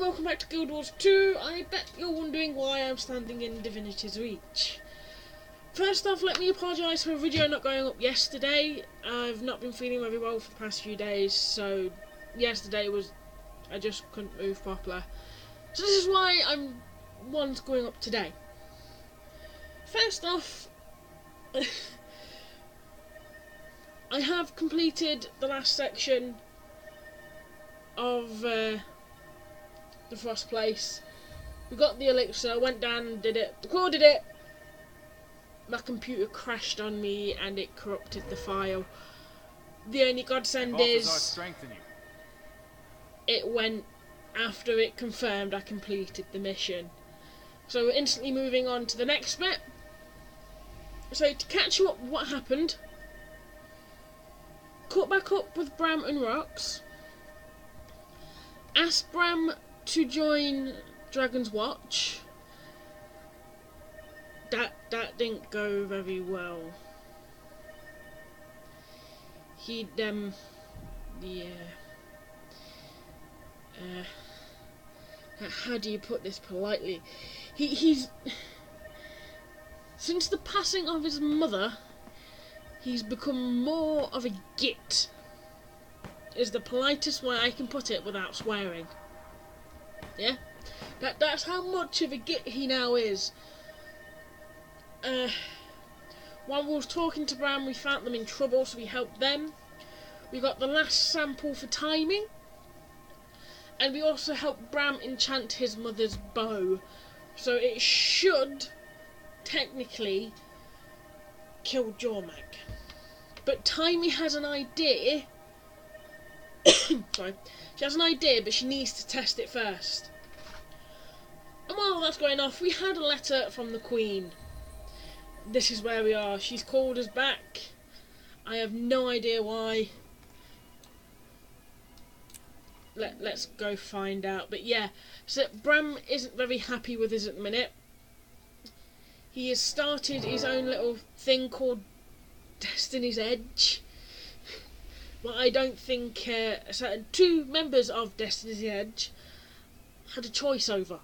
welcome back to Guild Wars 2. I bet you're wondering why I'm standing in Divinity's Reach. First off, let me apologise for a video not going up yesterday. I've not been feeling very well for the past few days, so yesterday I just couldn't move properly. So this is why one's going up today. First off, I have completed the last section of the Frost Place. We got the elixir, went down and did it, recorded it. My computer crashed on me and it corrupted the file. The only godsend is it went after it confirmed I completed the mission. So we're instantly moving on to the next bit. So to catch you up what happened, caught back up with Bram and Rox. Asked Bram to join Dragon's Watch. That didn't go very well. How do you put this politely? He's since the passing of his mother, he's become more of a git. Is the politest way I can put it without swearing. Yeah? That's how much of a git he now is. While we was talking to Bram, we found them in trouble, so we helped them. We got the last sample for timing. And we also helped Bram enchant his mother's bow. So it should, technically, kill Jormag. But Timey has an idea. Sorry. She has an idea, but she needs to test it first. And while that's going off, we had a letter from the Queen. This is where we are. She's called us back. I have no idea why. Let's go find out. But yeah, so Bram isn't very happy with us at the minute. He has started his own little thing called Destiny's Edge. But I don't think two members of Destiny's Edge had a choice over.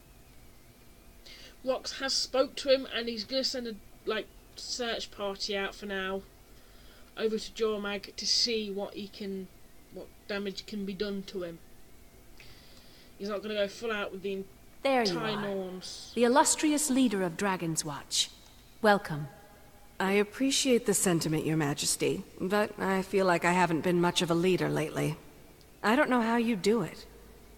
Rox has spoke to him and he's going to send a search party out for now over to Jormag to see what damage can be done to him. He's not going to go full out with the entire norms. The illustrious leader of Dragon's Watch. Welcome. I appreciate the sentiment, Your Majesty, but I feel like I haven't been much of a leader lately. I don't know how you do it.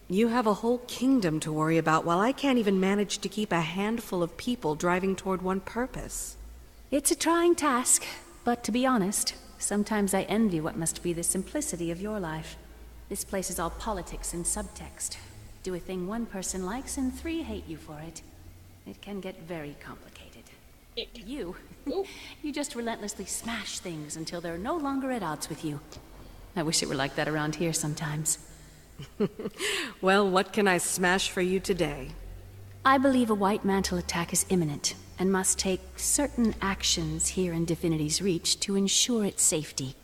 You have a whole kingdom to worry about while I can't even manage to keep a handful of people driving toward one purpose. It's a trying task, but to be honest, sometimes I envy what must be the simplicity of your life. This place is all politics and subtext. Do a thing one person likes and 3 hate you for it. It can get very complicated. You just relentlessly smash things until they're no longer at odds with you. I wish it were like that around here sometimes. Well, what can I smash for you today? I believe a White Mantle attack is imminent, and must take certain actions here in Divinity's Reach to ensure its safety.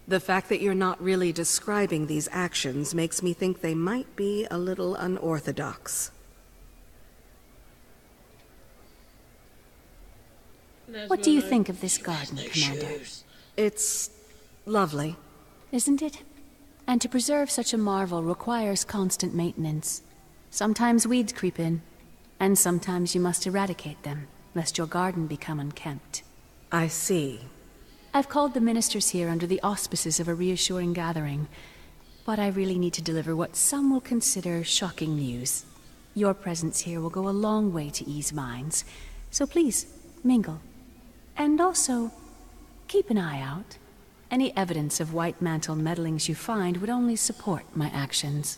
The fact that you're not really describing these actions makes me think they might be a little unorthodox. What do you think of this garden, Commander? It's lovely. Isn't it? And to preserve such a marvel requires constant maintenance. Sometimes weeds creep in, and sometimes you must eradicate them, lest your garden become unkempt. I see. I've called the ministers here under the auspices of a reassuring gathering, but I really need to deliver what some will consider shocking news. Your presence here will go a long way to ease minds, so please, mingle. And also, keep an eye out. Any evidence of White Mantle meddlings you find would only support my actions.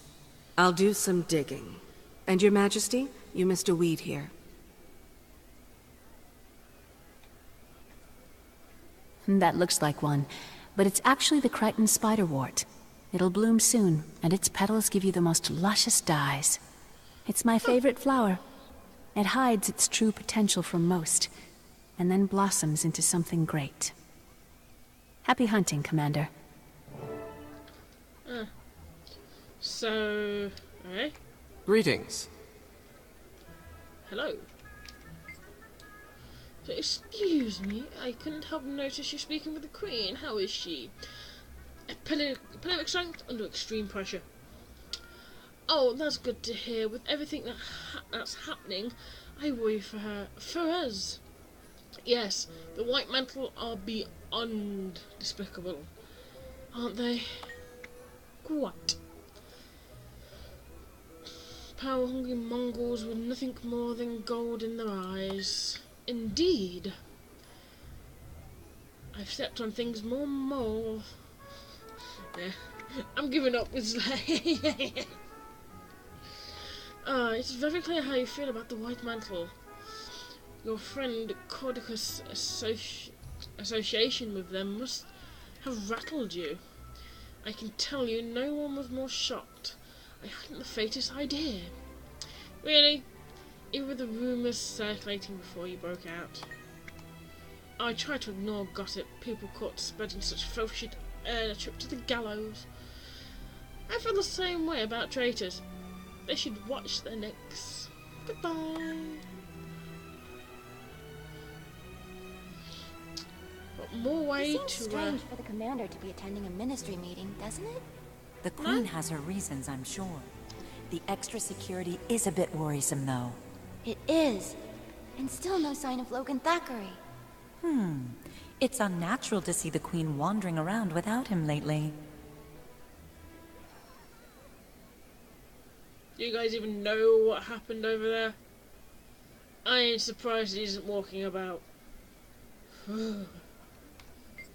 I'll do some digging. And Your Majesty, you missed a weed here. That looks like one, but it's actually the Crichton spiderwort. It'll bloom soon, and its petals give you the most luscious dyes. It's my favorite flower. It hides its true potential from most, and then blossoms into something great. Happy hunting, Commander. So, alright. Greetings. Hello. So, excuse me, I couldn't help notice you speaking with the Queen. How is she? Epidemic strength under extreme pressure. Oh, that's good to hear. With everything that's happening, I worry for her. For us. Yes, the White Mantle are beyond despicable, aren't they? Quite. Power-hungry Mongols with nothing more than gold in their eyes. Indeed. I've stepped on things more. Yeah, I'm giving up with Slay. It's very clear how you feel about the White Mantle. Your friend Cordicus' association with them must have rattled you. I can tell you no one was more shocked. I hadn't the faintest idea. Really? Even with the rumours circulating before you broke out. I tried to ignore gossip. People caught spreading such filth should earn a trip to the gallows. I feel the same way about traitors. They should watch their necks. Goodbye. What more way It seems strange for the commander to be attending a ministry meeting, doesn't it? The Queen has her reasons, I'm sure. The extra security is a bit worrisome, though. It is. And still no sign of Logan Thackeray. It's unnatural to see the Queen wandering around without him lately. Do you guys even know what happened over there? I ain't surprised he isn't walking about.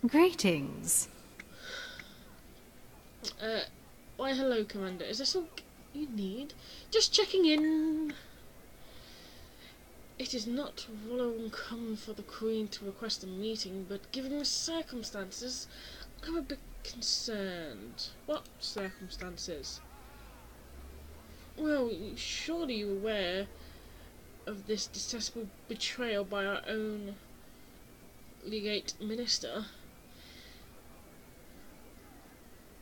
Greetings. Why hello, Commander. Is there something you need? Just checking in. It is not uncommon for the Queen to request a meeting, but given the circumstances, I'm a bit concerned. What circumstances? Well, surely you're aware of this detestable betrayal by our own legate minister.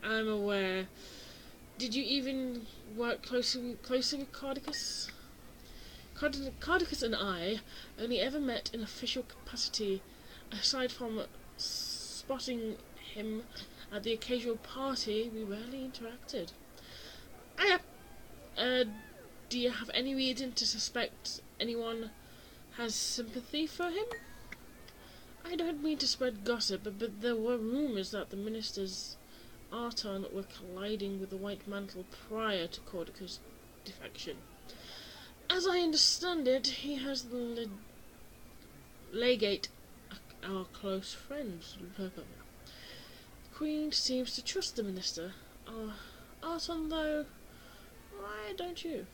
I'm aware. Did you even work closely with Cardicus? Cardicus and I only ever met in official capacity, aside from spotting him at the occasional party. We rarely interacted. Do you have any reason to suspect anyone has sympathy for him? I don't mean to spread gossip, but there were rumours that the ministers Arton were colliding with the White Mantle prior to Cordicus' defection. As I understand it, he has the legate our close friends. The Queen seems to trust the minister. Arton, though, why don't you?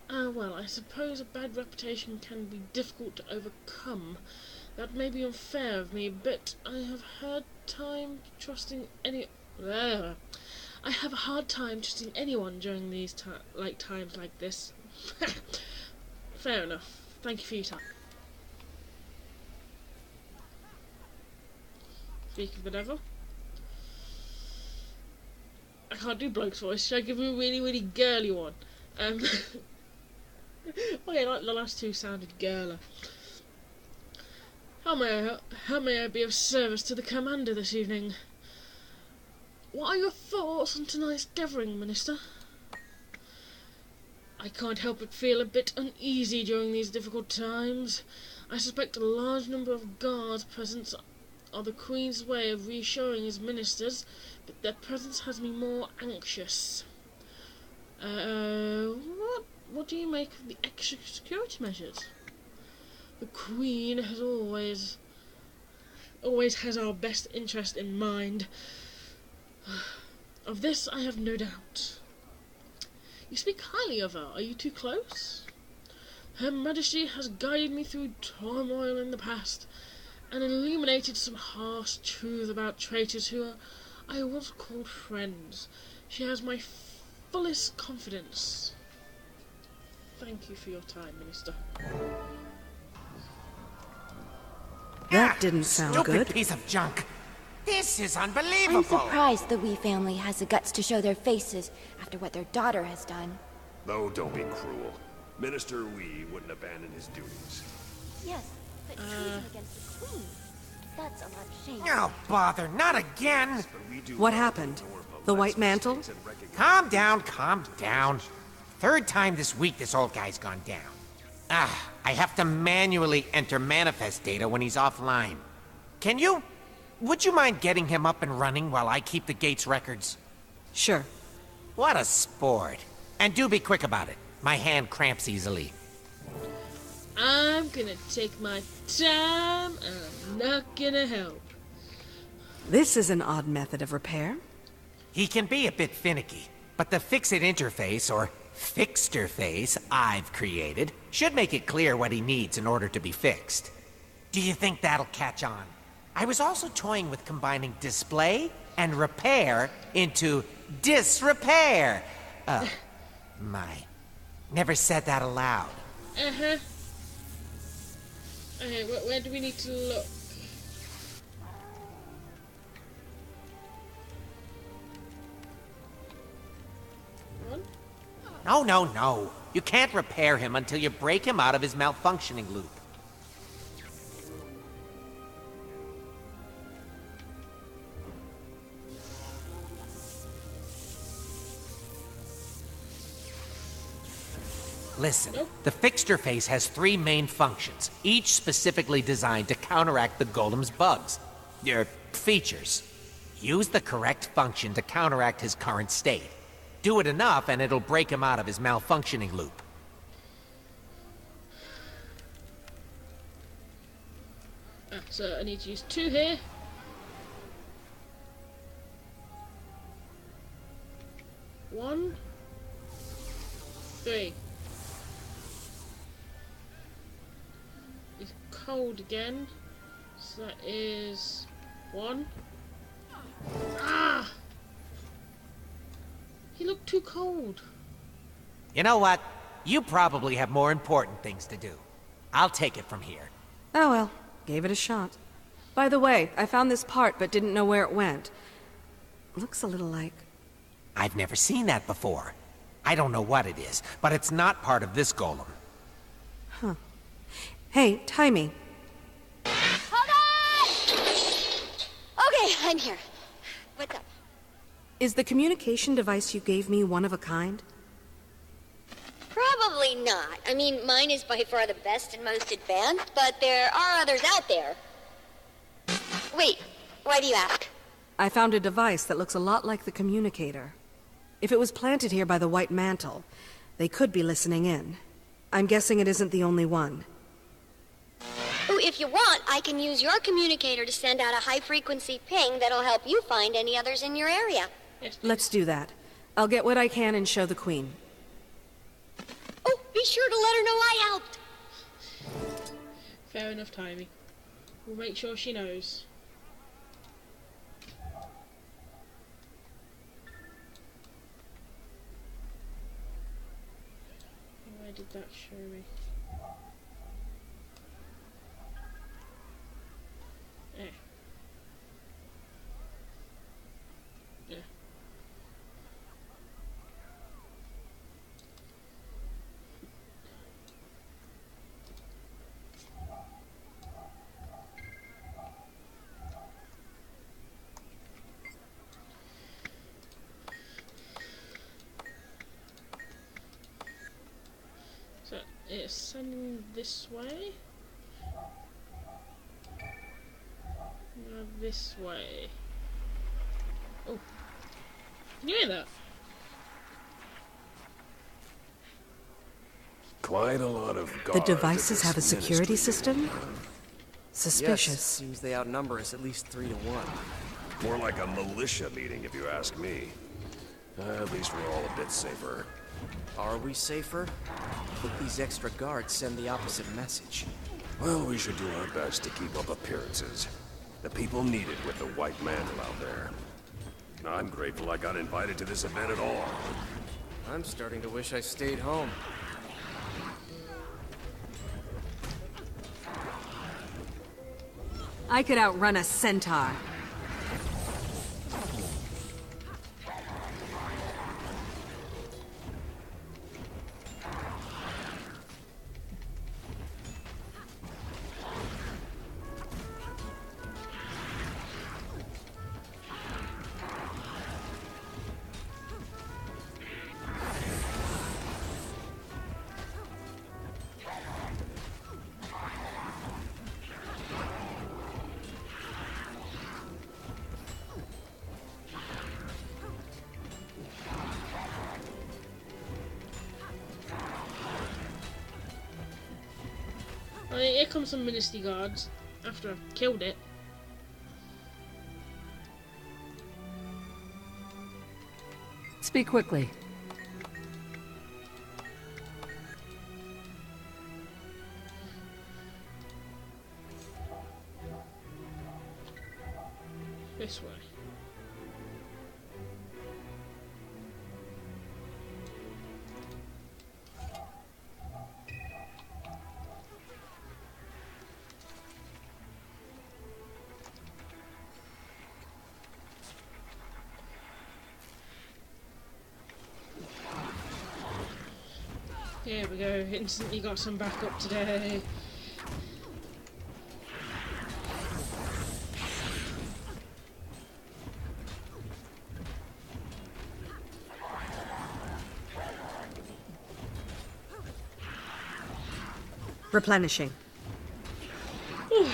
Well, I suppose a bad reputation can be difficult to overcome. That may be unfair of me, but I have a hard time trusting anyone during these times like this. Fair enough. Thank you for your time. Speak of the devil. I can't do bloke's voice. Should I give him a really, really girly one? Okay, like the last two sounded girler. How may I be of service to the commander this evening? What are your thoughts on tonight's gathering, Minister? I can't help but feel a bit uneasy during these difficult times. I suspect a large number of guards present are the Queen's way of reassuring his ministers, but their presence has me more anxious. What do you make of the extra security measures? The Queen has always has our best interest in mind. Of this I have no doubt. You speak highly of her. Are you too close? Her Majesty has guided me through turmoil in the past, and illuminated some harsh truth about traitors who I once called friends. She has my fullest confidence. Thank you for your time, Minister. That didn't sound Stupid good. piece of junk. This is I'm unbelievable! surprised the Wee family has the guts to show their faces after what their daughter has done. Oh, don't be cruel. Minister Wee wouldn't abandon his duties. Yes, but treason against the Queen. That's a lot of shame. Oh, bother, not again! What happened? The White Mantle? Calm down, calm down. Third time this week this old guy's gone down. I have to manually enter manifest data when he's offline. Would you mind getting him up and running while I keep the gate's records? Sure. What a sport. And do be quick about it. My hand cramps easily. I'm gonna take my time, and I'm not gonna help. This is an odd method of repair. He can be a bit finicky, but the Fix-It interface, or Fixterface, I've created, should make it clear what he needs in order to be fixed. Do you think that'll catch on? I was also toying with combining display and repair into disrepair. My. Never said that aloud. Uh-huh. Okay, where do we need to look? One? No. You can't repair him until you break him out of his malfunctioning loop. Listen, the Fixterface has 3 main functions, each specifically designed to counteract the Golem's bugs. Features. Use the correct function to counteract his current state. Do it enough and it'll break him out of his malfunctioning loop. So I need to use 2 here. One, 3. He's cold again. So that is 1. Ah! He looked too cold. You know what? You probably have more important things to do. I'll take it from here. Oh well, gave it a shot. By the way, I found this part but didn't know where it went. Looks a little like... I've never seen that before. I don't know what it is, but it's not part of this golem. Huh. Hey, Timey. Hold on! Okay, I'm here. What's up? Is the communication device you gave me one of a kind? Probably not. I mean, mine is by far the best and most advanced, but there are others out there. Wait, why do you ask? I found a device that looks a lot like the communicator. If it was planted here by the White Mantle, they could be listening in. I'm guessing it isn't the only one. Oh, if you want, I can use your communicator to send out a high-frequency ping that'll help you find any others in your area. Let's do that. I'll get what I can and show the Queen. Oh, be sure to let her know I helped. Fair enough, Timey. We'll make sure she knows. Where did that show me? Eh. Yeah. So it's sending this way. Now this way. Oh, can you hear that? Quite a lot of The guards devices at have a this security ministry. system? Suspicious. Yes, seems they outnumber us at least 3 to 1. More like a militia meeting, if you ask me. At least we're all a bit safer. Are we safer? But these extra guards send the opposite message. Well, we should do our best to keep up appearances. The people need it with the White Mantle out there. I'm grateful I got invited to this event at all. I'm starting to wish I stayed home. I could outrun a centaur. Here comes some Ministry guards after I've killed it. Speak quickly. This way. Here we go, instantly got some backup today. Replenishing. Whew.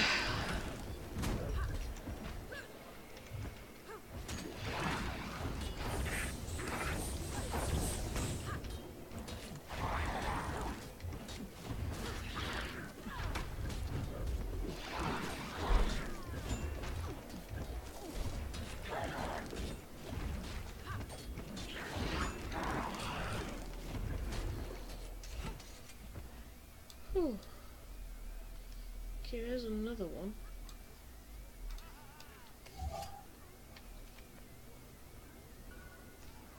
Okay, there's another one.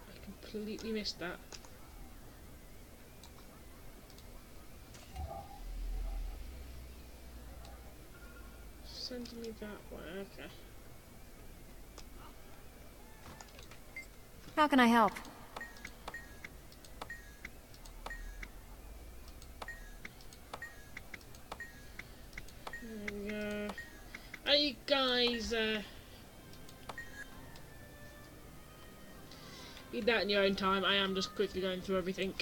I completely missed that. Sending me that way, okay. How can I help? There we go. Are you guys, eat that in your own time. I am just quickly going through everything.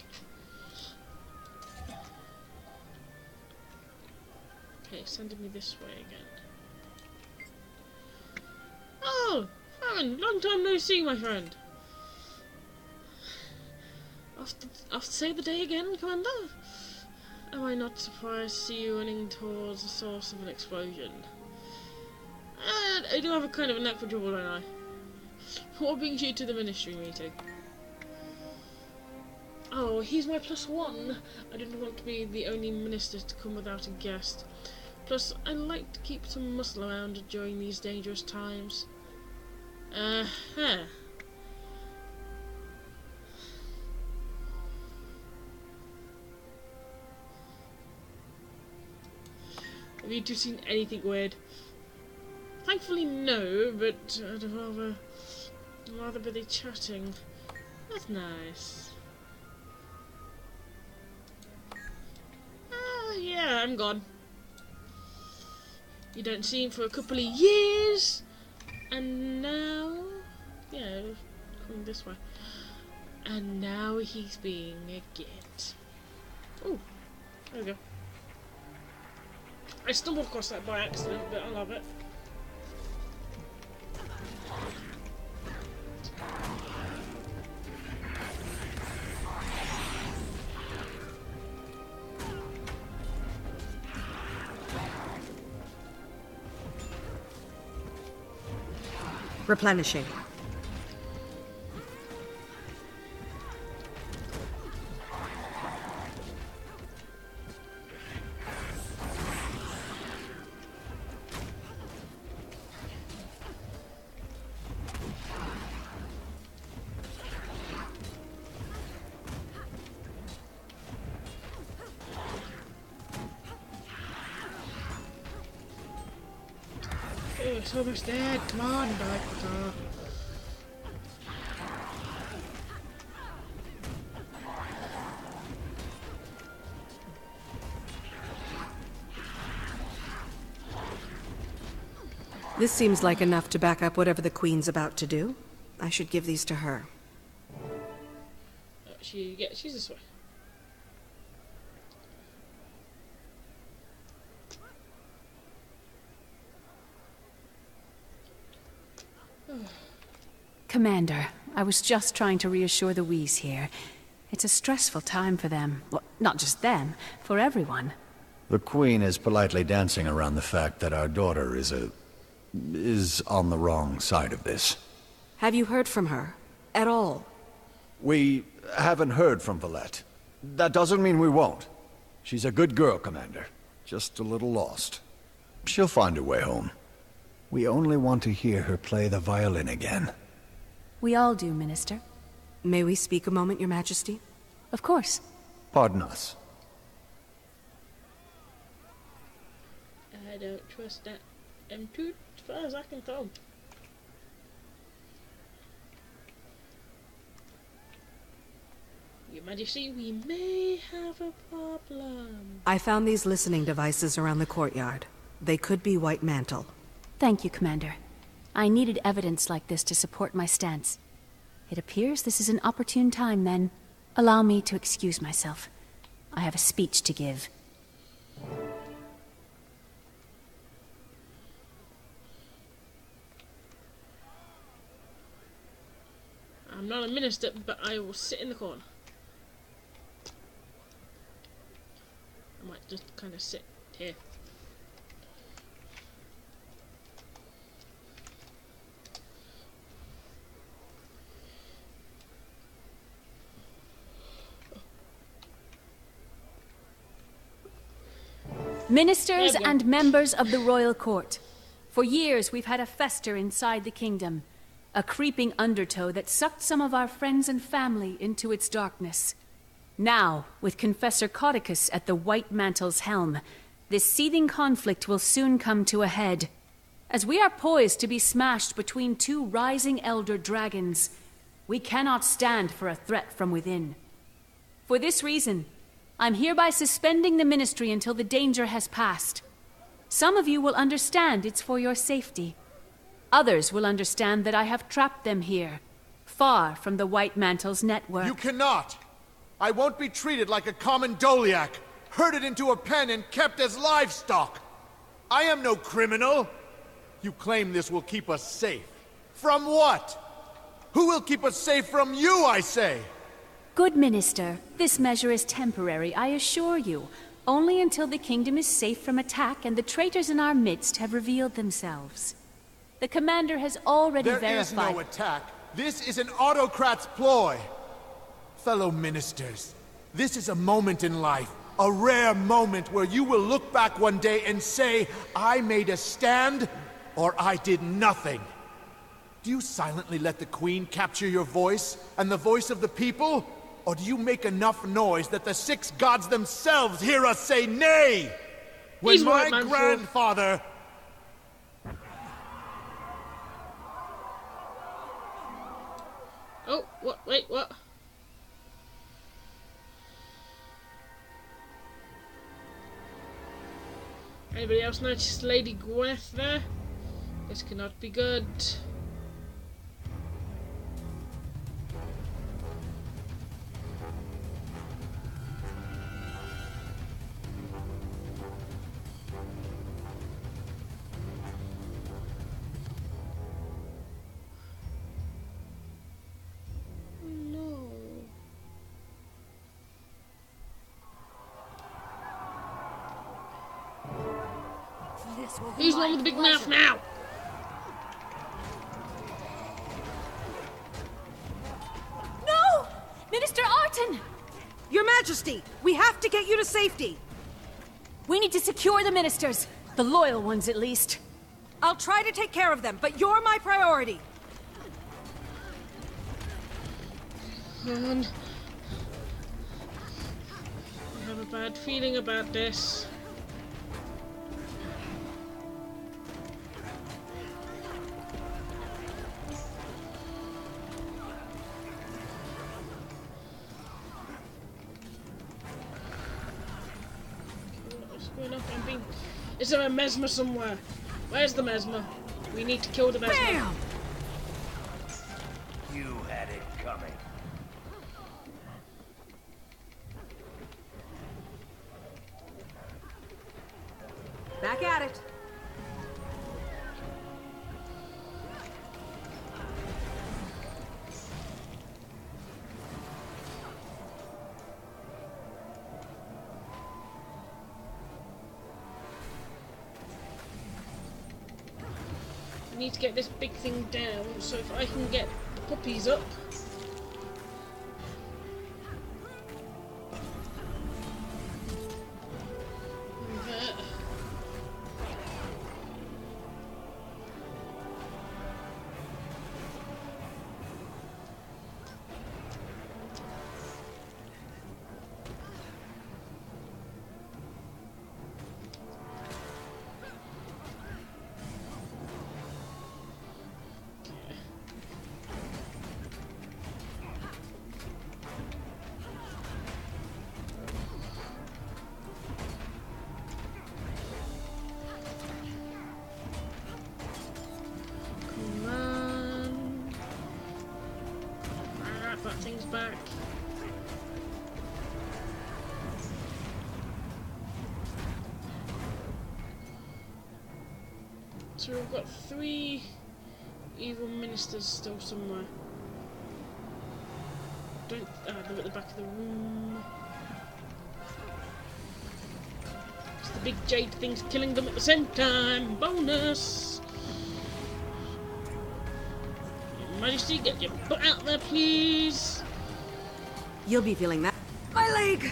Okay, sending me this way again. Oh, Farron, long time no see, my friend. Off to save the day again, Commander? Am I not surprised to see you running towards the source of an explosion? I do have a kind of a knack for trouble, don't I? What brings you to the Ministry meeting? Oh, he's my +1. I didn't want to be the only minister to come without a guest. Plus, I like to keep some muscle around during these dangerous times. Have you two seen anything weird? Thankfully no, but I'd rather be chatting. That's nice. Yeah, I'm gone. You don't see him for a couple of years, and now, yeah, coming this way, and now he's being a git. Oh, there we go. I stumbled across that by accident, but I love it. Replenishing. Oh, it's almost dead. Come on, die, Qatar. This seems like enough to back up whatever the Queen's about to do. I should give these to her. She's this way. Commander, I was just trying to reassure the Whis here. It's a stressful time for them. Well, not just them, for everyone. The Queen is politely dancing around the fact that our daughter is on the wrong side of this. Have you heard from her? At all? We haven't heard from Valette. That doesn't mean we won't. She's a good girl, Commander. Just a little lost. She'll find her way home. We only want to hear her play the violin again. We all do, Minister. May we speak a moment, Your Majesty? Of course. Pardon us. I don't trust that M2 as far as I can tell. Your Majesty, we may have a problem. I found these listening devices around the courtyard. They could be White Mantle. Thank you, Commander. I needed evidence like this to support my stance. It appears this is an opportune time, then. Allow me to excuse myself. I have a speech to give. I'm not a minister, but I will sit in the corner. I might just kind of sit here. Ministers and members of the royal court. For years we've had a fester inside the kingdom. A creeping undertow that sucked some of our friends and family into its darkness. Now, with Confessor Caudicus at the White Mantle's helm, this seething conflict will soon come to a head. As we are poised to be smashed between two rising elder dragons, we cannot stand for a threat from within. For this reason, I'm hereby suspending the ministry until the danger has passed. Some of you will understand it's for your safety. Others will understand that I have trapped them here, far from the White Mantle's network. You cannot! I won't be treated like a common Doliac, herded into a pen and kept as livestock. I am no criminal. You claim this will keep us safe. From what? Who will keep us safe from you, I say? Good Minister, this measure is temporary, I assure you. Only until the kingdom is safe from attack and the traitors in our midst have revealed themselves. The commander has already verified— There is no attack. This is an autocrat's ploy. Fellow ministers, this is a moment in life, a rare moment where you will look back one day and say, I made a stand, or I did nothing. Do you silently let the Queen capture your voice, and the voice of the people? Or do you make enough noise that the six gods themselves hear us say nay? When He's my right, man, grandfather... Oh, what? Wait, what? Anybody else notice Lady Gwyneth there? This cannot be good. Who's the one with the big mouth now? No! Minister Arton! Your Majesty, we have to get you to safety. We need to secure the ministers. The loyal ones, at least. I'll try to take care of them, but you're my priority. I have a bad feeling about this. Is there a Mesmer somewhere? Where's the Mesmer? We need to kill the Mesmer. Bam! You had it coming. Back at it. need to get this big thing down, so if I can get the puppies up. That thing's back. So we've got 3 evil ministers still somewhere. They're at the back of the room. It's the big jade thing's killing them at the same time. Bonus! Majesty, get your butt out there, please. You'll be feeling that. My leg!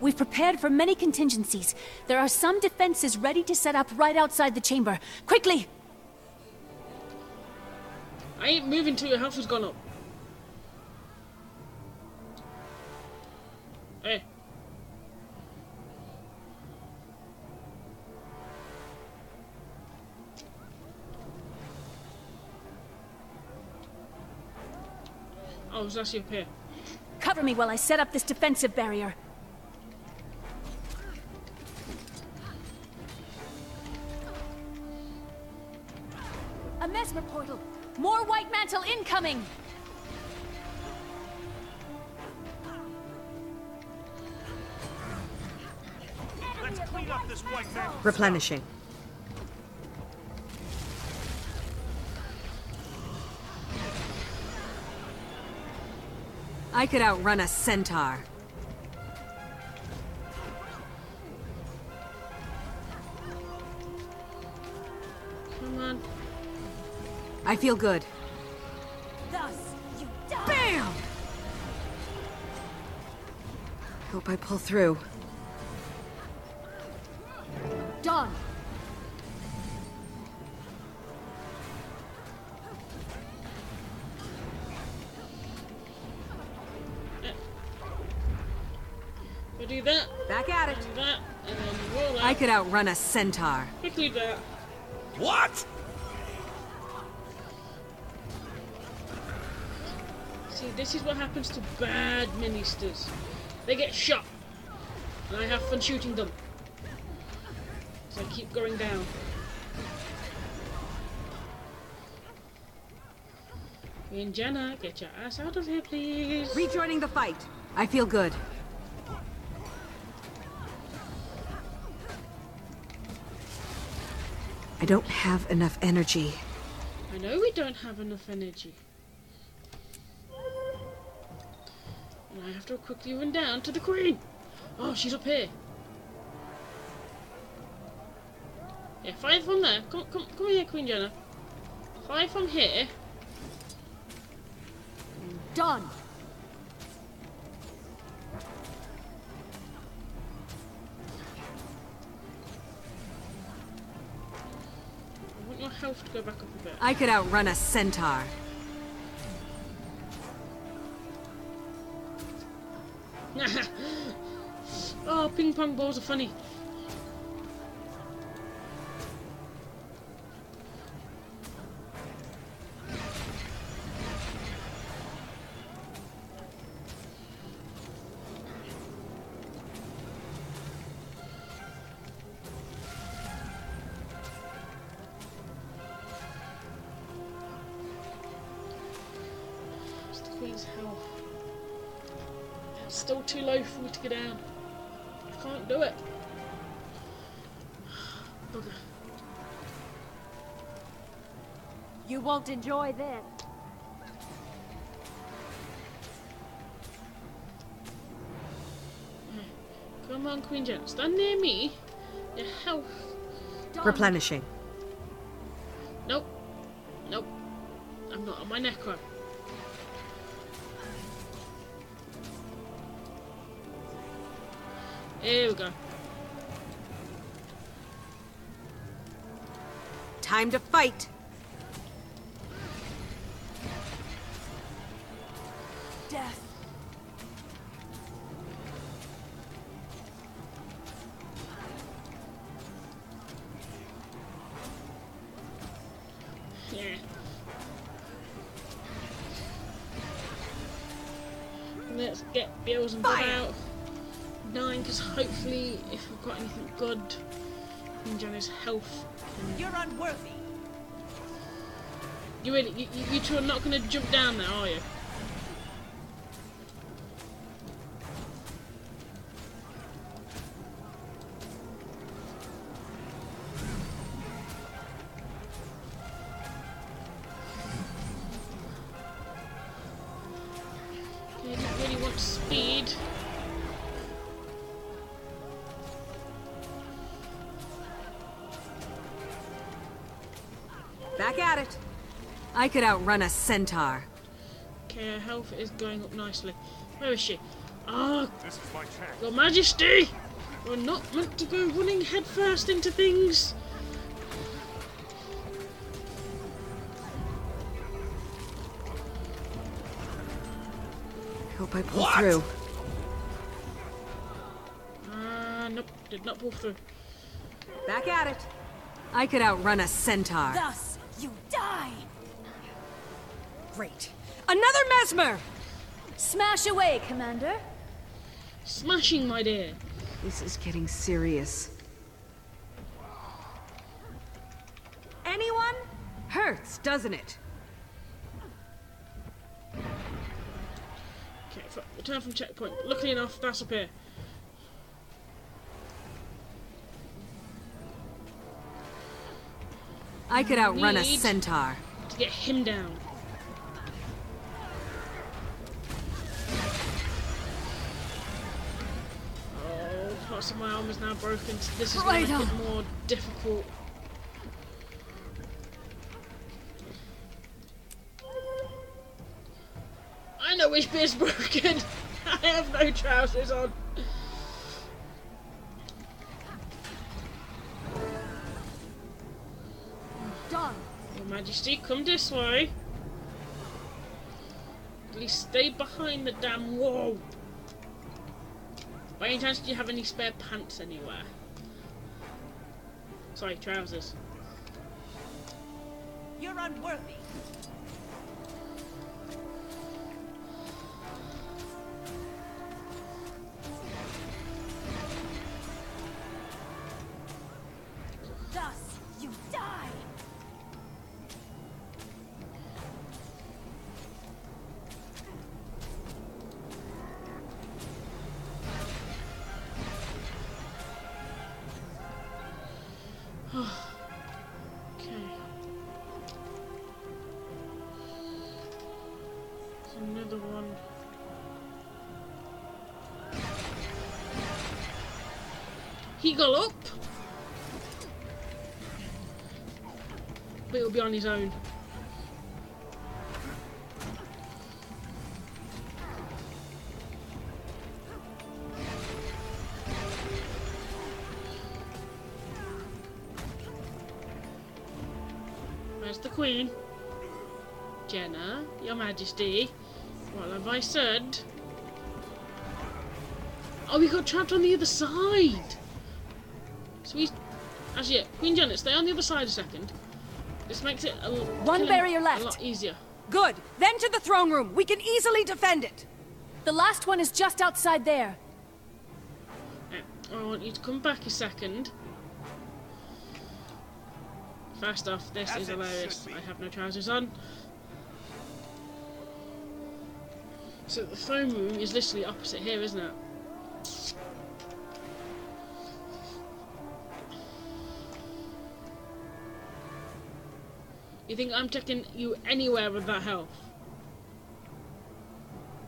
We've prepared for many contingencies. There are some defenses ready to set up right outside the chamber. Quickly! I ain't moving till your health has gone up. Hey. Oh, it's actually up here. Cover me while I set up this defensive barrier. A mesmer portal! More white mantle incoming! Let's clean up this white mantle. Replenishing. I could outrun a centaur. Come on. I feel good. Thus, you die! Bam! Hope I pull through. Done! We'll do that. Back at it. And that, and then roll out. I could outrun a centaur. Quickly do that. What? See, this is what happens to bad ministers. They get shot. And I have fun shooting them. So I keep going down. Queen Jenna, get your ass out of here, please. Rejoining the fight. I feel good. I don't have enough energy. I know we don't have enough energy. And I have to quickly run down to the Queen. Oh, she's up here. Yeah, fire from there. Come here, Queen Jenna. Fire from here. Done! I want your health to go back up a bit. I could outrun a centaur. Oh, ping pong balls are funny. It's the Queen's health. It's still too low for me to get down. I can't do it. Bugger. You won't enjoy this. Come on, Queen Jen. Stand near me. Your health. Replenishing. Nope. Nope. I'm not on my necro. Here we go. Time to fight. Death. Yeah. Let's get Beelzebub out. 9, because hopefully, if we've got anything good, Queen Janna's health. You're unworthy. You two are not going to jump down there, are you? I don't really want speed. Back at it. I could outrun a centaur. Okay, her health is going up nicely. Where is she? Ah, This is my chance. Your Majesty! We're not meant to go running headfirst into things. Hope I pull through. Nope, did not pull through. Back at it. I could outrun a centaur. Thus, you die! Great. Another mesmer! Smash away, Commander. Smashing, my dear. This is getting serious. Anyone? Hurts, doesn't it? Okay, return from checkpoint. Luckily enough, that's up here. I could outrun a Need centaur. to get him down. Oh, parts of my arm is now broken. So this is going to make it more difficult. I know which bit's broken. I have no trousers on. Done. Your Majesty, come this way. At least stay behind the damn wall. By any chance, do you have any spare pants anywhere? Sorry, trousers. You're unworthy. Thus, you die. Okay. There's another one. He got up, but he'll be on his own. Where's the Queen? Jenna, Your Majesty, what have I said? Oh, we got trapped on the other side! So we... Actually, yeah, Queen Jenna, stay on the other side a second. This makes it One barrier a left. lot easier. Good. Then to the throne room. We can easily defend it. The last one is just outside there. I want you to come back a second. First off, this As is it hilarious. should be. I have no trousers on. So the throne room is literally opposite here, isn't it? You think I'm taking you anywhere with that health?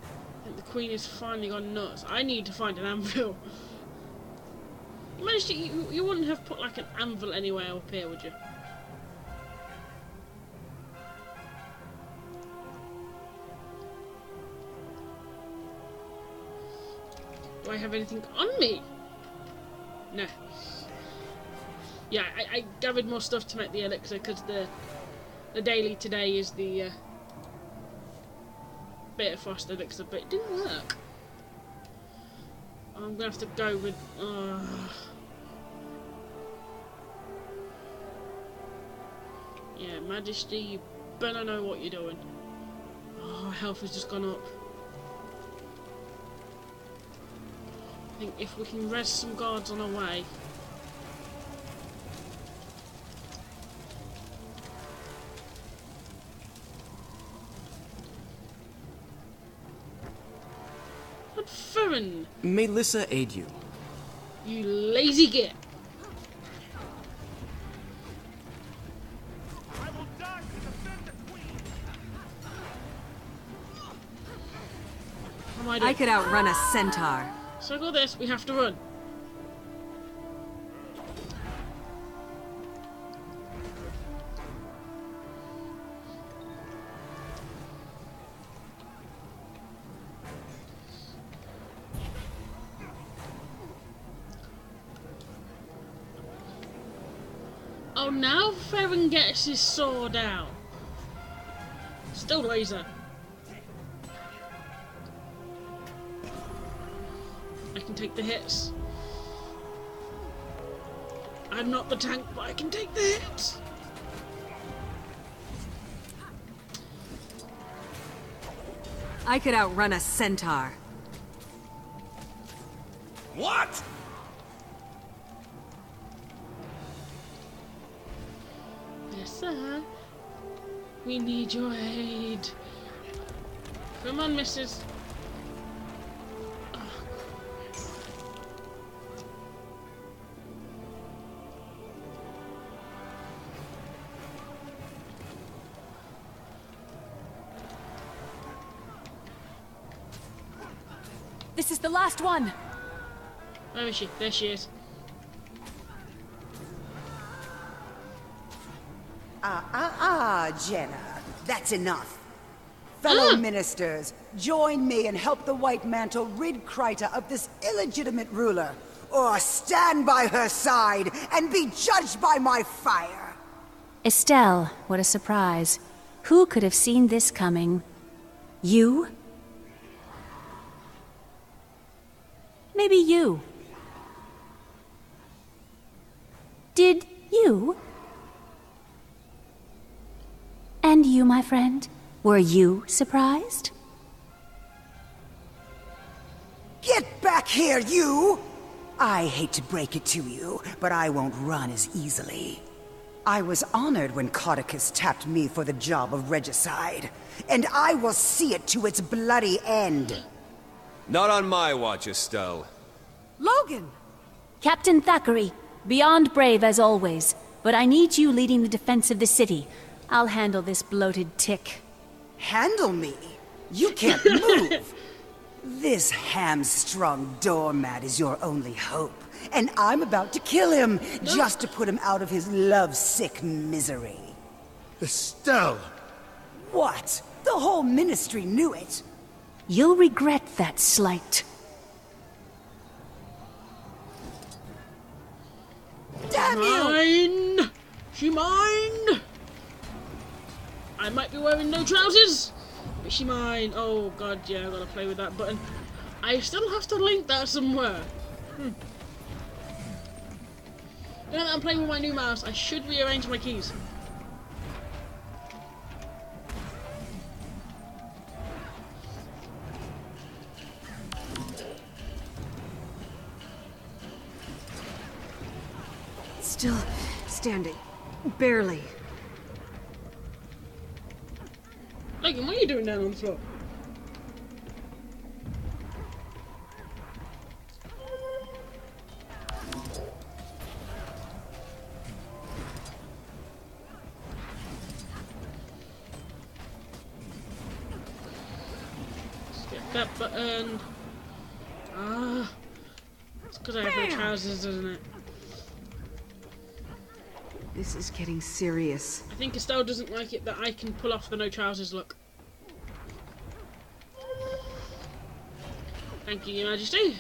I think the Queen has finally gone nuts. I need to find an anvil. You managed to, you wouldn't have put like an anvil anywhere up here, would you? Do I have anything on me? No. Yeah, I gathered more stuff to make the elixir because the daily today is the Beta Frost elixir, but it didn't work. I'm gonna have to go with. Yeah, Majesty, you better know what you're doing. Oh, health has just gone up. I think if we can res some guards on our way. What Farron? May Lissa aid you. You lazy git. I could outrun a centaur. So I got this, we have to run. Oh, now Farron gets his sword out. Still laser. I can take the hits. I'm not the tank, but I can take the hits. I could outrun a centaur. What? Yes, sir. We need your aid. Come on, missus. This is the last one. Where is she? There she is. Jenna. That's enough. Fellow ministers, join me and help the White Mantle rid Kryta of this illegitimate ruler. Or stand by her side and be judged by my fire. Estelle, what a surprise. Who could have seen this coming? You? Maybe you. Did you? And you, my friend? Were you surprised? Get back here, you! I hate to break it to you, but I won't run as easily. I was honored when Codicus tapped me for the job of regicide, and I will see it to its bloody end. Not on my watch, Estelle. Logan! Captain Thackeray, beyond brave as always, but I need you leading the defense of the city. I'll handle this bloated tick. Handle me? You can't move! This hamstrung doormat is your only hope, and I'm about to kill him just to put him out of his lovesick misery. Estelle! What? The whole ministry knew it. You'll regret that slight. Damn you! Mine! She mine! I might be wearing no trousers, but she mine. Oh god, yeah, I gotta play with that button. I still have to link that somewhere. Now that I'm playing with my new mouse, I should rearrange my keys. Still standing. Barely. Logan, what are you doing down on the floor? that button. Ah, it's because I have no trousers, isn't it? This is getting serious. I think Estelle doesn't like it that I can pull off the no trousers look. Thank you, Your Majesty.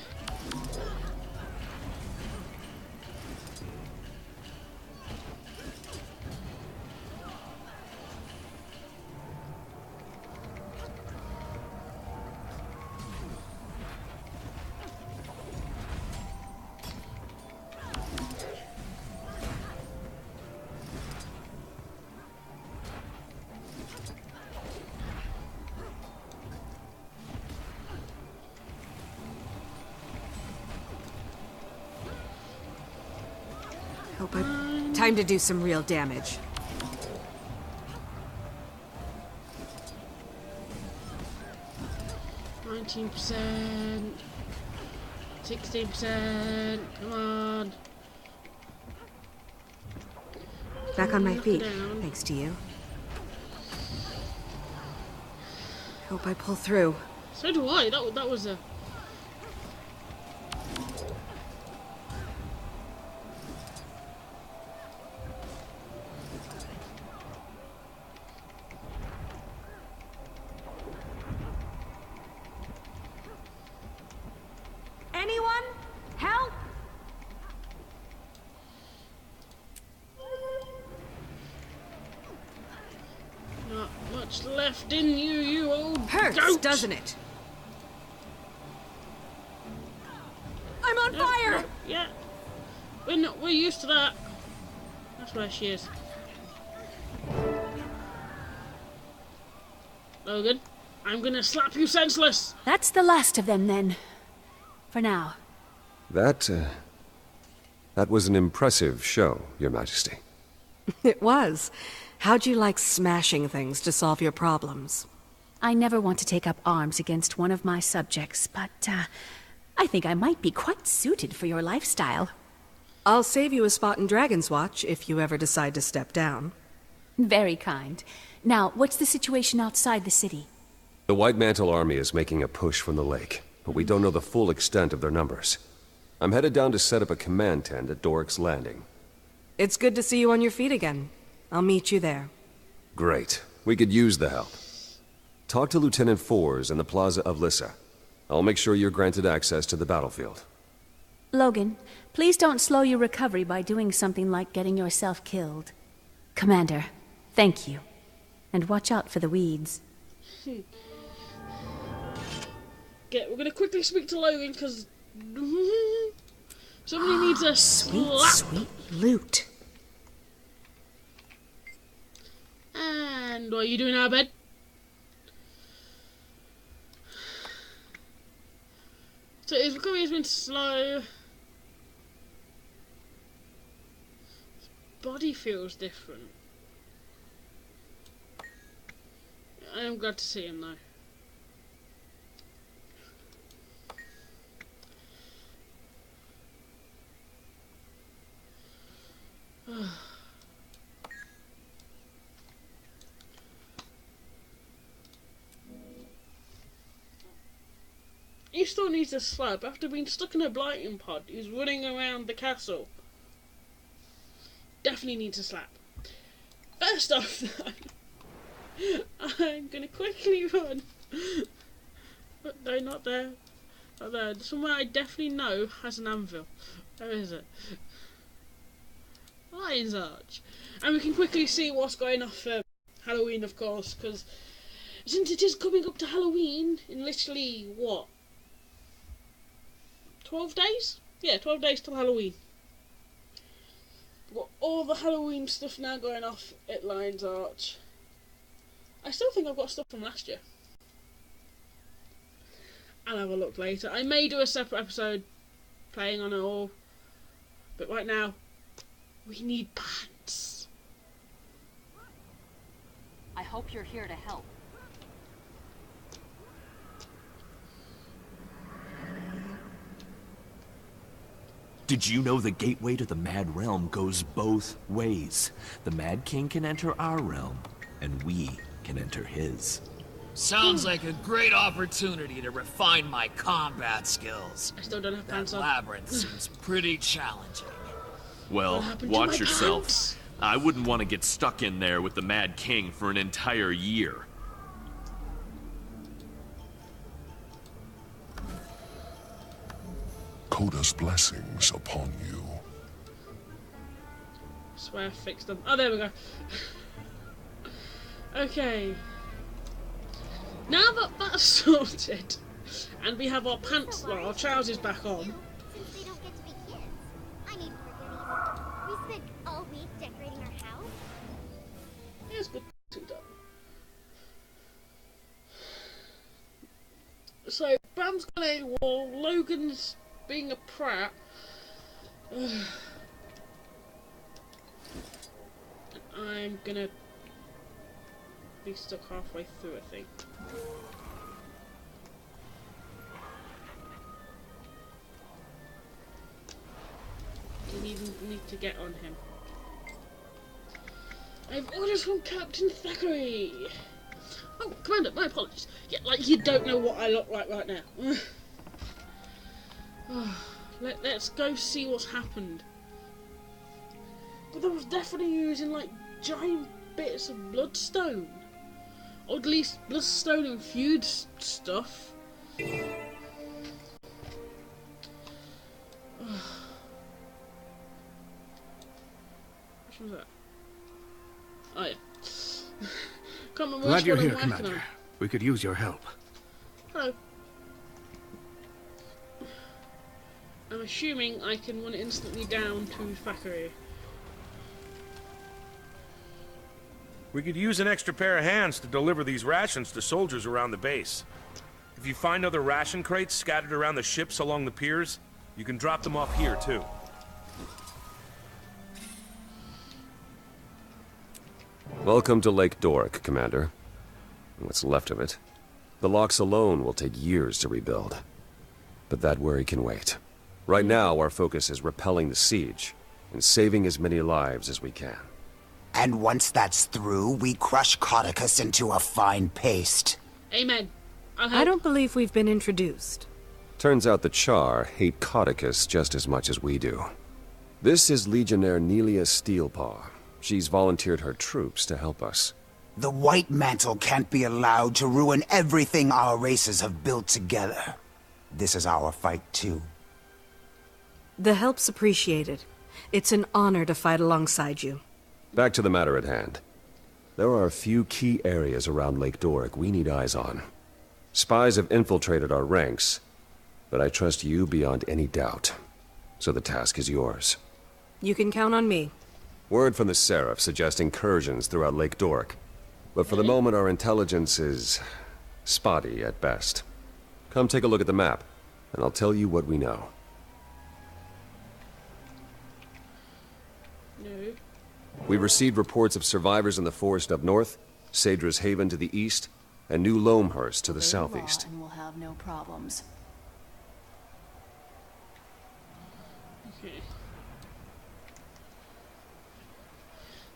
Time to do some real damage. %, 16%, come on. Back on my feet, down. thanks to you. Hope I pull through. So do I, that was a... Anyone? Help! Not much left in you, you old Hurts, goat. doesn't it? I'm on fire! Yeah. We're used to that. That's where she is. Logan, I'm gonna slap you senseless. That's the last of them, then. For now. That was an impressive show, Your Majesty. It was. How'd you like smashing things to solve your problems? I never want to take up arms against one of my subjects, but, I think I might be quite suited for your lifestyle. I'll save you a spot in Dragon's Watch if you ever decide to step down. Very kind. Now, what's the situation outside the city? The White Mantle Army is making a push from the lake, but we don't know the full extent of their numbers. I'm headed down to set up a command tent at Doric's Landing. It's good to see you on your feet again. I'll meet you there. Great. We could use the help. Talk to Lieutenant Fours in the Plaza of Lissa. I'll make sure you're granted access to the battlefield. Logan, please don't slow your recovery by doing something like getting yourself killed. Commander, thank you. And watch out for the weeds. Okay, we're gonna quickly speak to Logan because somebody needs a slap. Sweet loot. And what are you doing in our bed? So his recovery has been slow. His body feels different. I am glad to see him though. He still needs a slap. After being stuck in a blighting pod, he's running around the castle. Definitely needs a slap. First off, I'm gonna quickly run. But no, not there. Not there. Somewhere I definitely know has an anvil. Where is it? Lion's Arch. And we can quickly see what's going off for Halloween, of course, because since it is coming up to Halloween in literally, what? 12 days? Yeah, 12 days till Halloween. We've got all the Halloween stuff now going off at Lion's Arch. I still think I've got stuff from last year. I'll have a look later. I may do a separate episode playing on it all. But right now, we need pants. I hope you're here to help. Did you know the gateway to the Mad Realm goes both ways? The Mad King can enter our realm, and we can enter his. Sounds like a great opportunity to refine my combat skills. I still don't have pants That on. labyrinth seems pretty challenging. Well, happened to watch my yourself. pants? I wouldn't want to get stuck in there with the Mad King for an entire year. Coda's blessings upon you. I swear I fixed them. Oh, there we go. Okay. Now that that's sorted, and we have our pants, well, our trousers back on. Since they don't get to be kids, I need more goodies. We spent all week decorating our house. Here's good to done. So Bram's got a wall. Logan's being a prat. I'm gonna be stuck halfway through, I think. We need to get on him. I have orders from Captain Thackeray. Oh, Commander, my apologies. Yeah, like you don't know what I look like right now. Let's go see what's happened. But there was definitely using like giant bits of bloodstone. Or at least bloodstone infused stuff. Which was that? Oh yeah. Can't remember Glad which you're one here, I'm working Commander. on. We could use your help. Hello. I'm assuming I can run instantly down to Thackeray. We could use an extra pair of hands to deliver these rations to soldiers around the base. If you find other ration crates scattered around the ships along the piers, you can drop them off here too. Welcome to Lake Doric, Commander. What's left of it. The locks alone will take years to rebuild. But that worry can wait. Right now, our focus is repelling the siege and saving as many lives as we can. And once that's through, we crush Codicus into a fine paste. Amen. I don't believe we've been introduced. Turns out the Char hate Codicus just as much as we do. This is Legionnaire Nelia Steelpaw. She's volunteered her troops to help us. The White Mantle can't be allowed to ruin everything our races have built together. This is our fight, too. The help's appreciated. It's an honor to fight alongside you. Back to the matter at hand. There are a few key areas around Lake Doric we need eyes on. Spies have infiltrated our ranks, but I trust you beyond any doubt. So the task is yours. You can count on me. Word from the Seraph suggests incursions throughout Lake Doric. But for the moment, our intelligence is spotty at best. Come take a look at the map, and I'll tell you what we know. No. We've received reports of survivors in the forest up north, Sadra's Haven to the east, and New Loamhurst to the southeast. And we'll have no problems. Okay.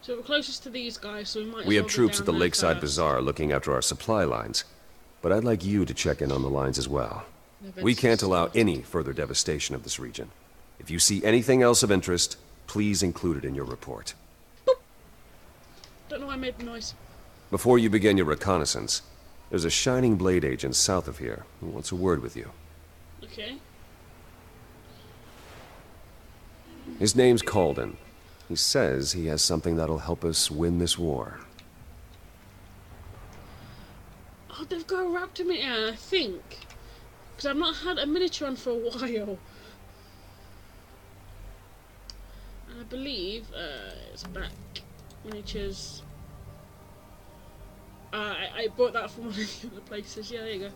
So we're closest to these guys, so we might as We well have go troops down at the there Lakeside first. Bazaar looking after our supply lines. But I'd like you to check in on the lines as well. We can't allow any further devastation of this region. If you see anything else of interest, please include it in your report. Don't know why I made the noise. Before you begin your reconnaissance, there's a Shining Blade agent south of here who wants a word with you. Okay. His name's Calden. He says he has something that'll help us win this war. Oh, they've got a raptor miniature, I think. Because I've not had a miniature on for a while. And I believe it's back. Miniatures. I bought that from one of the other places. Yeah, there you go.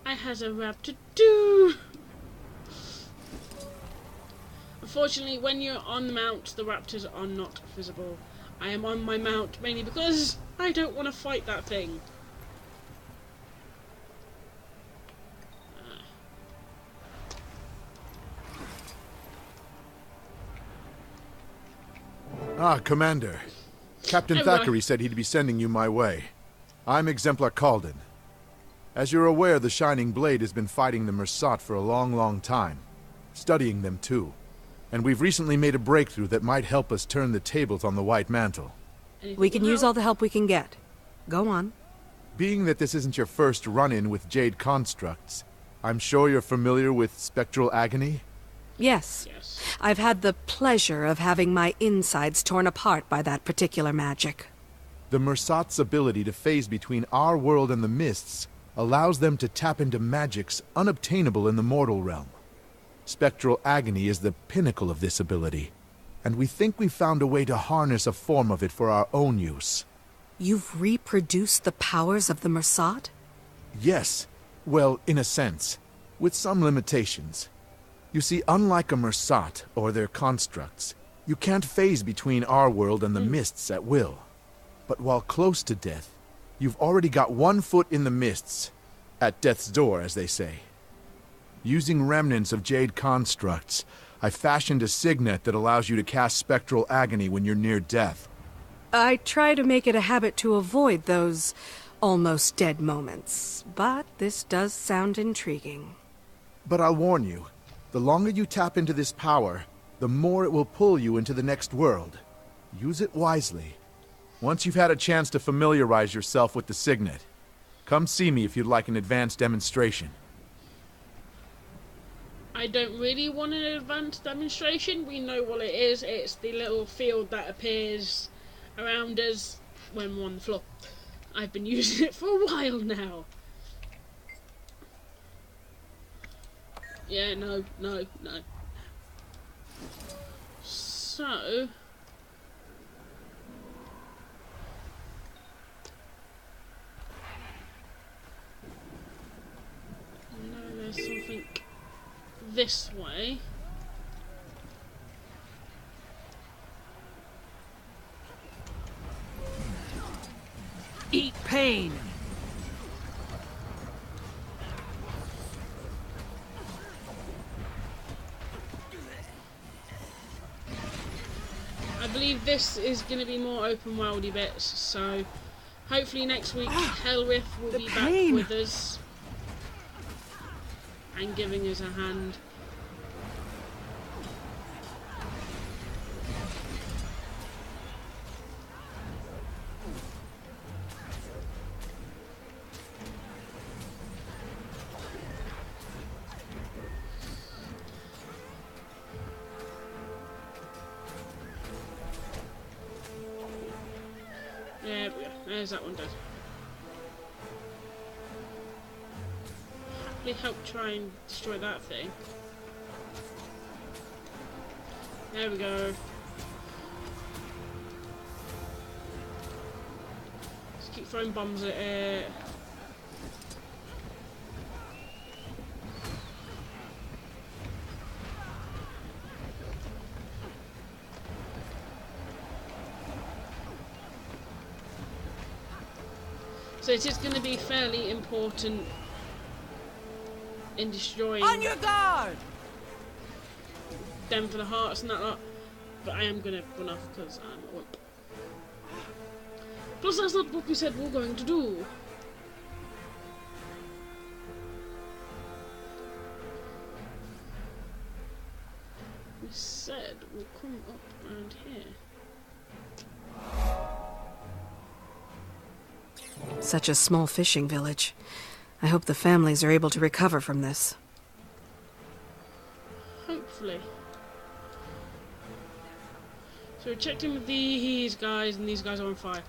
I has a raptor too. Unfortunately, when you're on the mount, the raptors are not visible. I am on my mount mainly because I don't want to fight that thing. Ah, Commander. Captain There we go. Thackeray said he'd be sending you my way. I'm Exemplar Calden. As you're aware, the Shining Blade has been fighting the Mersat for a long, long time. Studying them, too. And we've recently made a breakthrough that might help us turn the tables on the White Mantle. We can use all the help we can get. Go on. Being that this isn't your first run-in with Jade Constructs, I'm sure you're familiar with Spectral Agony? Yes. I've had the pleasure of having my insides torn apart by that particular magic. The Mersat's ability to phase between our world and the Mists allows them to tap into magics unobtainable in the mortal realm. Spectral Agony is the pinnacle of this ability, and we think we've found a way to harness a form of it for our own use. You've reproduced the powers of the Mersat? Yes. Well, in a sense. With some limitations. You see, unlike a Mersat or their constructs, you can't phase between our world and the Mists at will. But while close to death, you've already got one foot in the Mists. At death's door, as they say. Using remnants of Jade Constructs, I fashioned a signet that allows you to cast Spectral Agony when you're near death. I try to make it a habit to avoid those almost dead moments, but this does sound intriguing. But I'll warn you, the longer you tap into this power, the more it will pull you into the next world. Use it wisely. Once you've had a chance to familiarize yourself with the signet, come see me if you'd like an advanced demonstration. I don't really want an advanced demonstration. We know what it is. It's the little field that appears around us when we're on the floor. I've been using it for a while now. Yeah, no. So... I know there's something this way. Eat pain! I believe this is going to be more open worldy bits, so hopefully next week Helrith will be back with us and giving us a hand. There we go. There's that one done. Happily help try and destroy that thing. There we go. Just keep throwing bombs at it. So it is going to be fairly important in destroying On your guard! them for the hearts and that lot, but I am going to run off because I'm a wimp. Plus that's not what we said we were going to do. We said we'll come up around here. Such a small fishing village. I hope the families are able to recover from this. Hopefully. So we checked in with these guys, and these guys are on fire.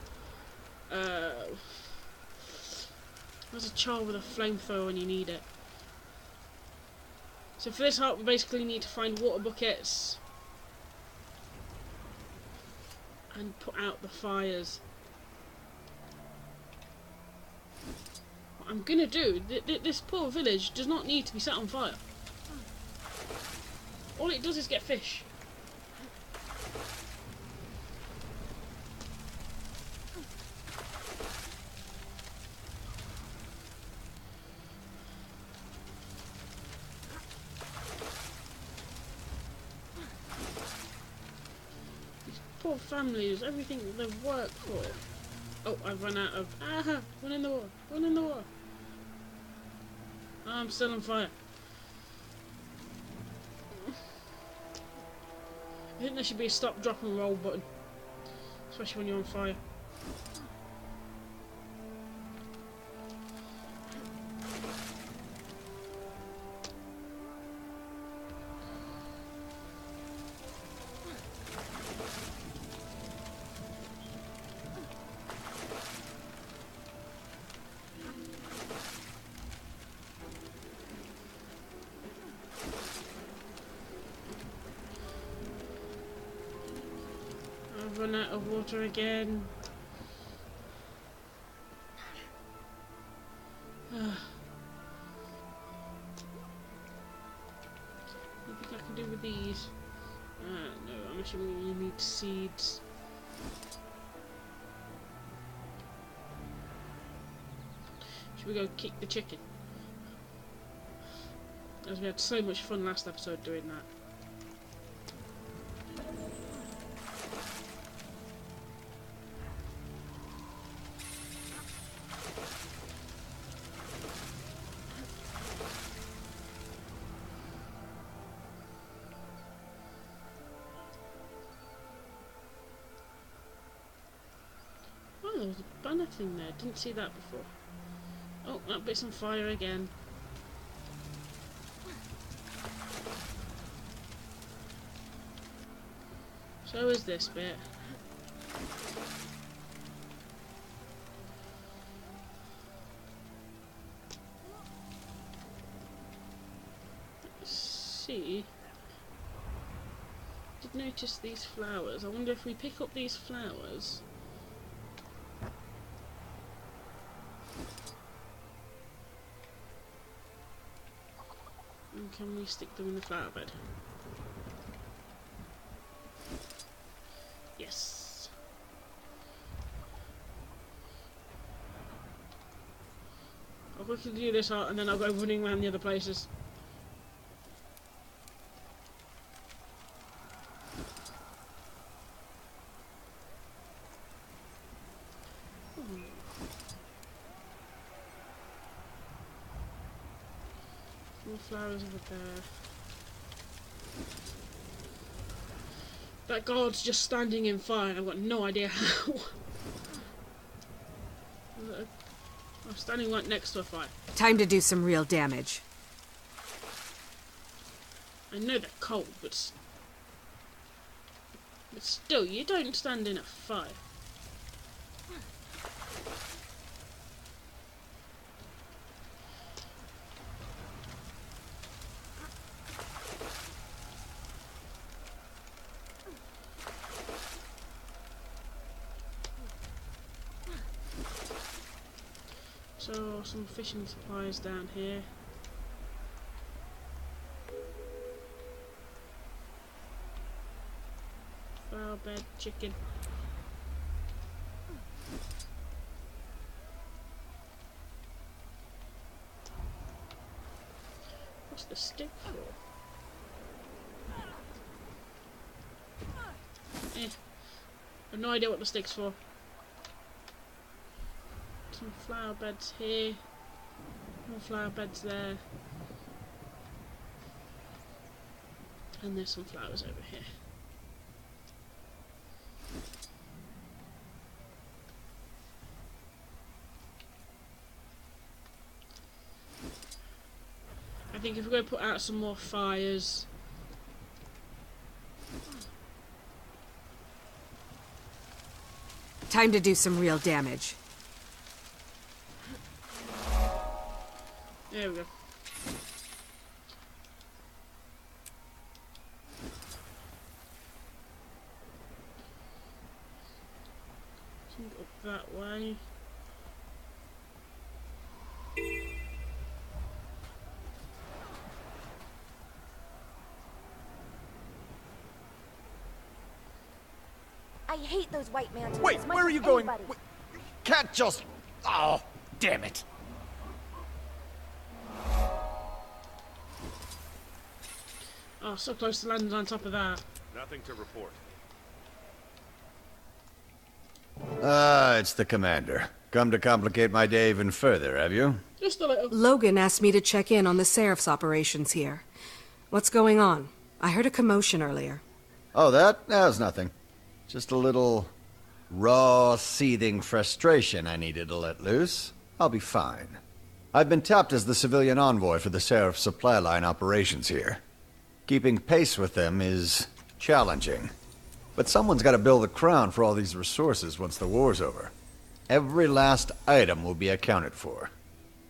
There's a child with a flamethrower when you need it. So for this hut, we basically need to find water buckets and put out the fires. What I'm gonna do, this poor village does not need to be set on fire. All it does is get fish. Poor poor families, everything that they've worked for. Oh, I've run out of... Aha! One in the war! One in the war! I'm still on fire. I think there should be a stop, drop and roll button. Especially when you're on fire. Run out of water again. What do you think I can do with these? No, I'm assuming you need seeds. Should we go kick the chicken? As we had so much fun last episode doing that. There was a banner thing there, didn't see that before. Oh, that bit's on fire again. So is this bit. Let's see. Did notice these flowers. I wonder if we pick up these flowers. And can we stick them in the flower bed? Yes. I'll quickly do this out and then I'll go running around the other places. More flowers over there. That guard's just standing in fire and I've got no idea how. I'm standing right next to a fire. Time to do some real damage. I know they're cold, but still, you don't stand in a fire. So, some fishing supplies down here. Flower bed, chicken. What's the stick for? I have no idea what the stick's for. Some flower beds here, more flower beds there, and there's some flowers over here. I think if we're going to put out some more fires, time to do some real damage. There we go. Something up that way. I hate those white mantles. Wait, as much where are as you going? anybody. Wait, you can't just... Oh, damn it. Oh, so close to landing on top of that. Nothing to report. It's the commander. Come to complicate my day even further, have you? Just a little. Logan asked me to check in on the Seraph's operations here. What's going on? I heard a commotion earlier. Oh, that? That's nothing. Just a little raw, seething frustration I needed to let loose. I'll be fine. I've been tapped as the civilian envoy for the Seraph supply line operations here. Keeping pace with them is challenging. But someone's got to build the crown for all these resources once the war's over. Every last item will be accounted for.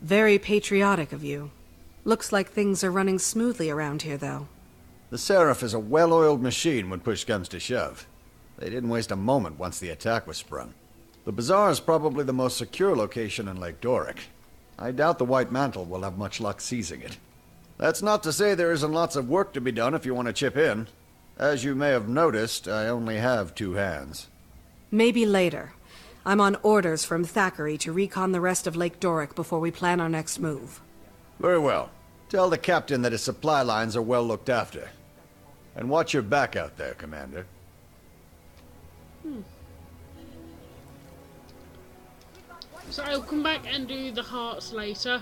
Very patriotic of you. Looks like things are running smoothly around here, though. The Seraph is a well-oiled machine when push comes to shove. They didn't waste a moment once the attack was sprung. The Bazaar is probably the most secure location in Lake Doric. I doubt the White Mantle will have much luck seizing it. That's not to say there isn't lots of work to be done if you want to chip in. As you may have noticed, I only have 2 hands. Maybe later. I'm on orders from Thackeray to recon the rest of Lake Doric before we plan our next move. Very well. Tell the captain that his supply lines are well looked after. And watch your back out there, Commander. So I'll come back and do the hearts later.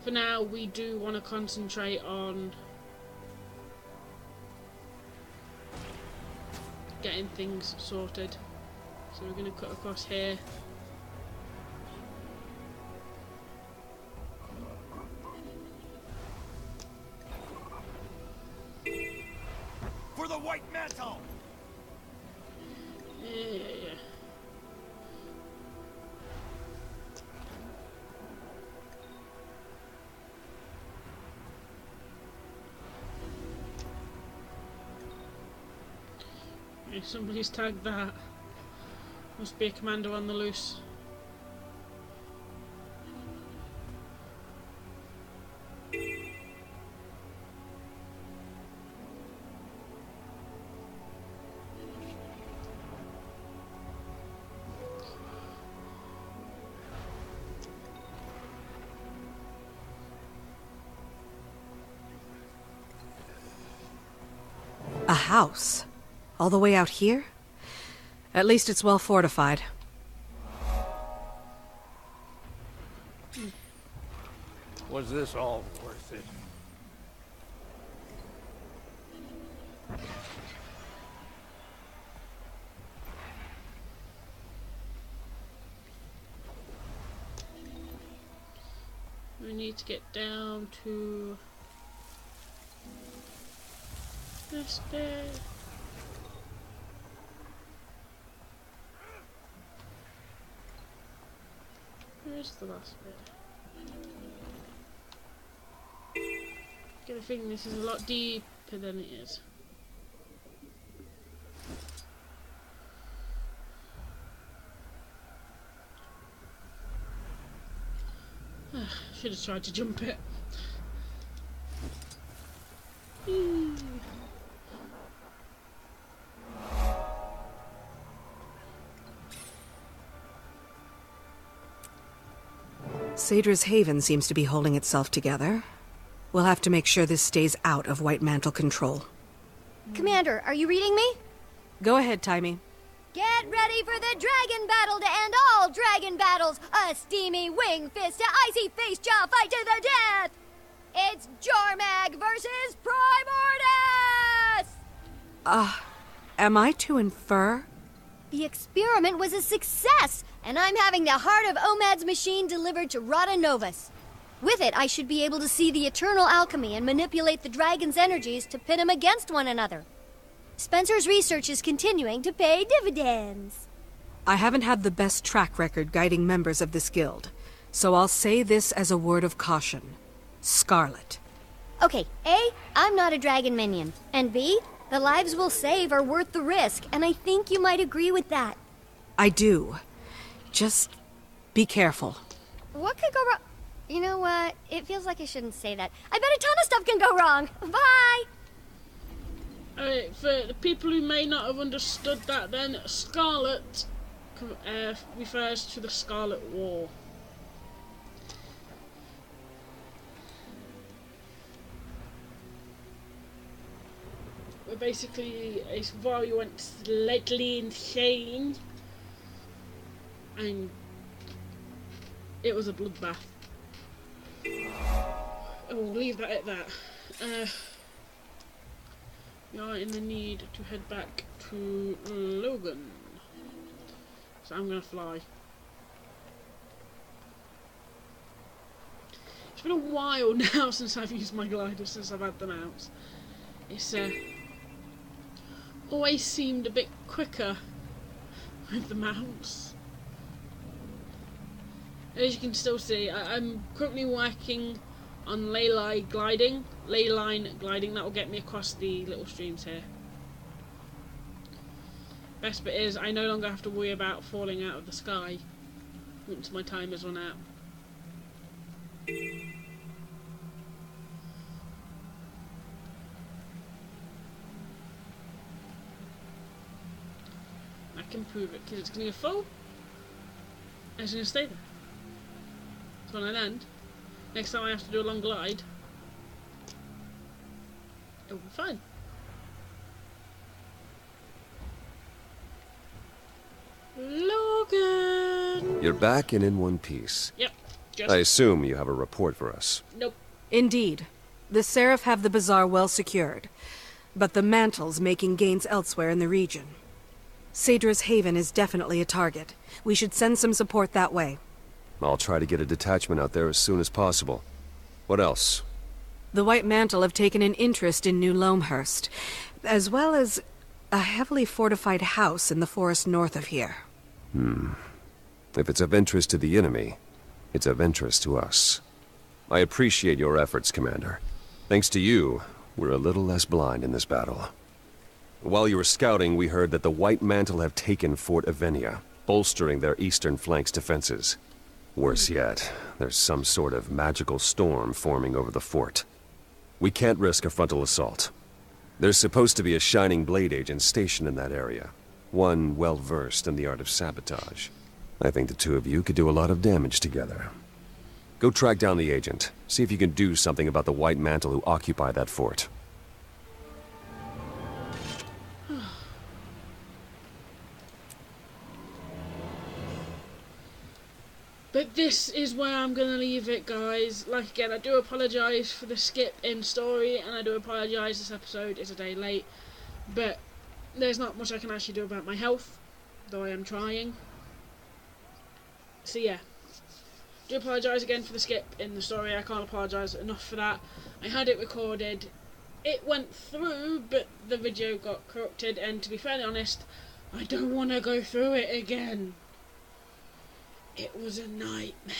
For now, we do want to concentrate on getting things sorted. So we're going to cut across here. For the White Mantle! Yeah. Somebody's tagged that. Must be a commander on the loose. A house? All the way out here? At least it's well fortified. Was this all worth it? We need to get down to this bit. Where's the last bit? I get a feeling this is a lot deeper than it is. Should have tried to jump it. Sadra's Haven seems to be holding itself together. We'll have to make sure this stays out of White Mantle control. Commander, are you reading me? Go ahead, Timey. Get ready for the dragon battle to end all dragon battles! A steamy wing fist to icy face jaw fight to the death! It's Jormag versus Primordus! Am I to infer? The experiment was a success, and I'm having the heart of Omad's machine delivered to Rada Novus. With it, I should be able to see the eternal alchemy and manipulate the dragon's energies to pit them against one another. Spencer's research is continuing to pay dividends. I haven't had the best track record guiding members of this guild, so I'll say this as a word of caution. Scarlet. Okay, A, I'm not a dragon minion, and B, the lives we'll save are worth the risk, and I think you might agree with that. I do. Just be careful. What could go wrong? You know what? It feels like I shouldn't say that. I bet a ton of stuff can go wrong. Bye! For the people who may not have understood that then, Scarlet refers to the Scarlet War. Where basically Varyo went slightly insane and it was a bloodbath. We'll leave that at that. We are in the need to head back to Logan, so I'm gonna fly. It's been a while now since I've used my glider, since I've had the mounts. It's always seemed a bit quicker with the mounts. As you can still see, I'm currently working on ley line gliding. That will get me across the little streams here. Best bit is I no longer have to worry about falling out of the sky once my time has run out. I can prove it because it's going to go full and it's going to stay there. So when I land, next time I have to do a long glide, it will be fine. Logan! You're back and in one piece. Yep. I assume you have a report for us. Nope. Indeed. The Seraph have the bazaar well secured, but the Mantle's making gains elsewhere in the region. Sadra's Haven is definitely a target. We should send some support that way. I'll try to get a detachment out there as soon as possible. What else? The White Mantle have taken an interest in New Loamhurst, as well as a heavily fortified house in the forest north of here. If it's of interest to the enemy, it's of interest to us. I appreciate your efforts, Commander. Thanks to you, we're a little less blind in this battle. While you were scouting, we heard that the White Mantle have taken Fort Avenia, bolstering their eastern flank's defenses. Worse yet, there's some sort of magical storm forming over the fort. We can't risk a frontal assault. There's supposed to be a Shining Blade agent stationed in that area, one well-versed in the art of sabotage. I think the two of you could do a lot of damage together. Go track down the agent, see if you can do something about the White Mantle who occupy that fort. But this is where I'm going to leave it, guys. Like, again, I do apologise for the skip in story, and I do apologise this episode is a day late. But there's not much I can actually do about my health, though I am trying. So yeah, do apologise again for the skip in the story. I can't apologise enough for that. I had it recorded. It went through, but the video got corrupted, and to be fairly honest, I don't want to go through it again. It was a nightmare.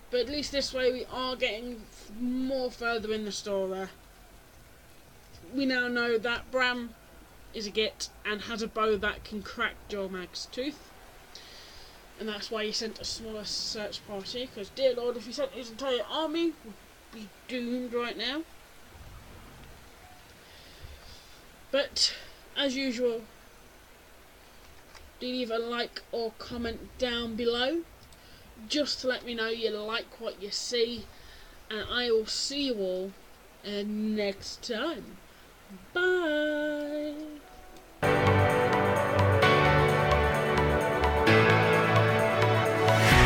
But at least this way we are getting more further in the story. We now know that Bram is a git and has a bow that can crack Jormag's tooth. And that's why he sent a smaller search party, because dear lord, if he sent his entire army, we'd be doomed right now. But, as usual, do leave a like or comment down below just to let me know you like what you see, and I will see you all next time. Bye.